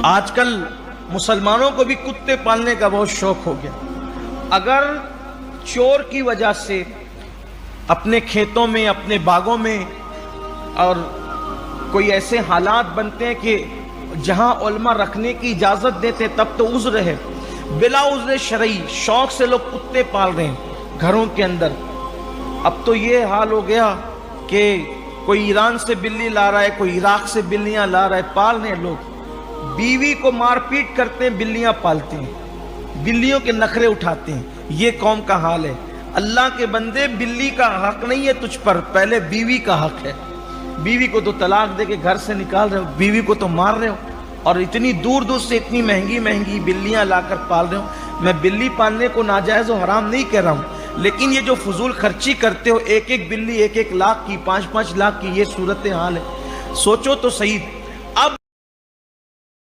آج کل مسلمانوں کو بھی کتے پالنے کا بہت شوق ہو گیا۔ اگر چور کی وجہ سے اپنے کھیتوں میں، اپنے باغوں میں اور کوئی ایسے حالات بنتے ہیں کہ جہاں علماء رکھنے کی اجازت دیتے تب تو عذر ہے، بلا عذر شرعی شوق سے لوگ کتے پال رہے ہیں گھروں کے اندر۔ اب تو یہ حال ہو گیا کہ کوئی ایران سے بلی لا رہا ہے، کوئی عراق سے بلیاں لا رہا ہے، پال رہے ہیں لوگ۔ بیوی کو مار پیٹ کرتے ہیں، بلیاں پالتے ہیں، بلیوں کے نخرے اٹھاتے ہیں۔ یہ قوم کا حال ہے۔ اللہ کے بندے، بلی کا حق نہیں ہے تجھ پر، پہلے بیوی کا حق ہے۔ بیوی کو تو طلاق دے کے گھر سے نکال رہے ہو، بیوی کو تو مار رہے ہو، اور اتنی دور دور سے اتنی مہنگی مہنگی بلیاں لا کر پال رہے ہو۔ میں بلی پالنے کو ناجائز و حرام نہیں کہہ رہا ہوں، لیکن یہ جو فضول خرچی کرتے ہو، ایک ایک بلی 1-1 لاکھ کی، 5-5 لاکھ کی، یہ صورت حال ہے۔ سوچو تو صحیح۔